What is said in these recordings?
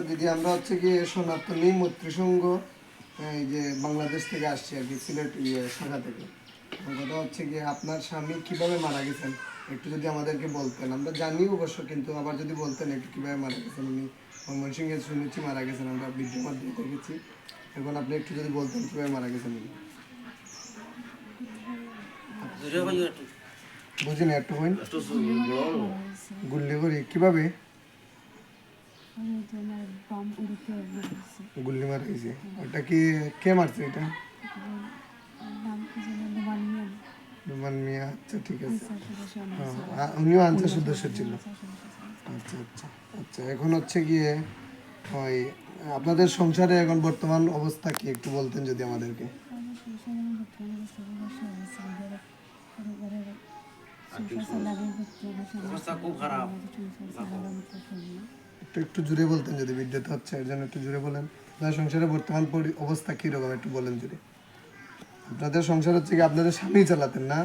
দিদি আমরা হচ্ছে কি সনাতনী মৈত্রী এই যে বাংলাদেশ থেকে আসছি আর কি, সিলেট শাখা থেকে। কথা হচ্ছে কি আপনার স্বামী কিভাবে মারা গেছেন একটু যদি আমাদেরকে বলতেন, আমরা জানি অবশ্য, কিন্তু আবার যদি বলতেন একটু কিভাবে মারা গেছেন। উনি ময়মনসিংহে শুনেছি মারা গেছেন, আমরা ভিডিওর মাধ্যমে দেখেছি। এখন আপনি একটু যদি বলতেন কিভাবে মারা গেছেন উনি। বুঝিনি একটু বইন। গুল্লি করি কিভাবে গুল্লি মারা গেছে? ওটা কি কে মারছে এটা? রুমান মিয়া। আচ্ছা ঠিক আছে, উনিও আনসার সদস্য ছিল। আচ্ছা আচ্ছা আচ্ছা। এখন হচ্ছে গিয়ে ওই আপনাদের সংসারে এখন বর্তমান অবস্থা কি একটু বলতেন যদি আমাদেরকে। একটু একটু জুড়ে বলতেন যদি, ভিডিওতে হচ্ছে এর জন্য একটু জুড়ে বলেন। আপনার সংসারে বর্তমান অবস্থা কীরকম একটু বলেন যদি। আপনাদের সংসার হচ্ছে কি আপনাদের স্বামী চালাতেন না?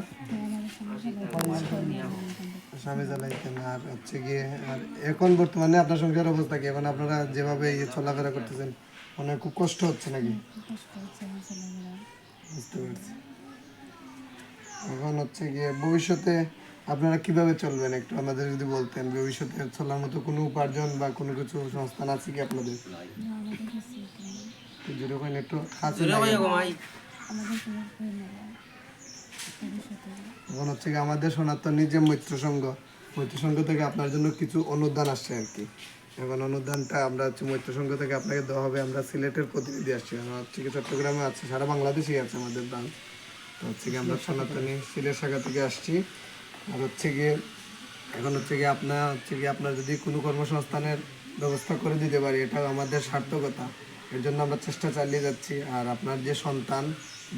স্বামী চালাইতেন। আর হচ্ছে গিয়ে আর এখন বর্তমানে আপনার সংসার অবস্থা কি? এখন আপনারা যেভাবে চলাফেরা করতেছেন মানে খুব কষ্ট হচ্ছে নাকি? বুঝতে পারছি। এখন হচ্ছে গিয়ে ভবিষ্যতে আপনারা কিভাবে চলবেন একটু আমাদের যদি বলতেন। ভবিষ্যতে চলার মতো কোনো উপার্জন বা কোনো কিছু সংস্থান আছে কি আপনাদের? যেরকম একটু এখন হচ্ছে কি আমাদের সনাতনী যে মৈত্র সংঘ থেকে আপনার জন্য কিছু অনুদান আসছে আর কি। এখন অনুদানটা আমরা হচ্ছে মৈত্র সংঘ থেকে আপনাকে দেওয়া হবে। আমরা সিলেটের প্রতিনিধি আসছি, আমরা হচ্ছে কি চট্টগ্রামে আছে, সারা বাংলাদেশেই আছে আমাদের ব্রাঞ্চ। তো হচ্ছে কি আমরা সনাতনী সিলেট শাখা থেকে আসছি। আর হচ্ছে গিয়ে এখন হচ্ছে কি আপনার যদি কোনো কর্মসংস্থানের ব্যবস্থা করে দিতে পারি, এটাও আমাদের সার্থকতা। এর জন্য আমরা চেষ্টা চালিয়ে যাচ্ছি। আর আপনার যে সন্তান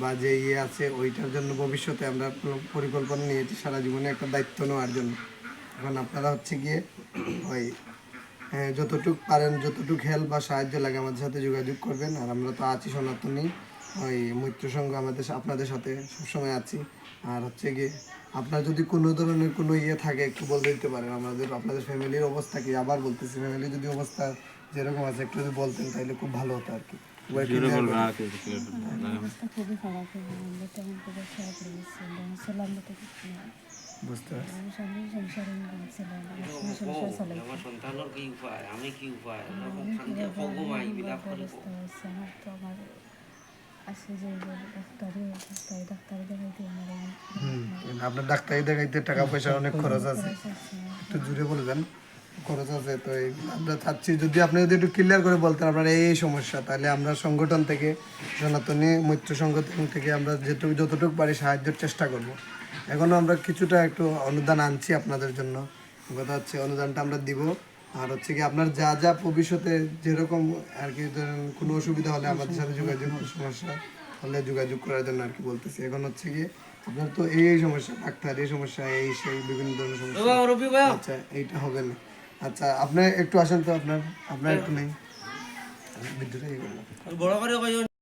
বা যে আছে ওইটার জন্য ভবিষ্যতে আমরা পরিকল্পনা নিয়েছি সারা জীবনে একটা দায়িত্ব নেওয়ার জন্য। এখন আপনারা হচ্ছে গিয়ে ওই যতটুক পারেন, যতটুক হেল্প বা সাহায্য লাগে আমাদের সাথে যোগাযোগ করবেন। আর আমরা তো আছি সনাতনী ওই মৈত্র সংঘ আপনাদের সাথে সবসময় আছি। আর হচ্ছে গিয়ে আপনার যদি কোনো ধরনের কোনো থাকে একটু বলে দিতে পারেন আপনাদের ফ্যামিলির অবস্থা কি। আবার বলতেছি, ফ্যামিলির যদি অবস্থা যেরকম আছে একটু যদি বলতেন তাহলে খুব ভালো হতো আর কি। বুঝতে আপনার ডাক্তারি দেখাইতে টাকা পয়সা অনেক খরচ আছে, একটু জুড়ে বলবেন খরচ আছে। তো আমরা চাচ্ছি যদি আপনি যদি একটু ক্লিয়ার করে বলতেন আপনার এই সমস্যা, তাহলে আমরা সংগঠন থেকে সনাতনী মৈত্র সংগঠন থেকে আমরা যতটুকু পারি সাহায্যের চেষ্টা করব। এখনও আমরা কিছুটা একটু অনুদান আনছি আপনাদের জন্য। কথা হচ্ছে অনুদানটা আমরা দিব। আর হচ্ছে কি আপনার যা যা ভবিষ্যতে যেরকম আর কি ধরেন কোনো অসুবিধা হলে আমাদের সাথে সমস্যা হলে যোগাযোগ করার জন্য আর কি বলতেছি। এখন হচ্ছে গিয়ে আপনার তো এই সমস্যা, ডাক্তার এই সমস্যা, এই সেই বিভিন্ন ধরনের সমস্যা। আচ্ছা এইটা হবে না। আচ্ছা আপনি একটু আসেন তো, আপনার একটু নেই বিদ্যুৎ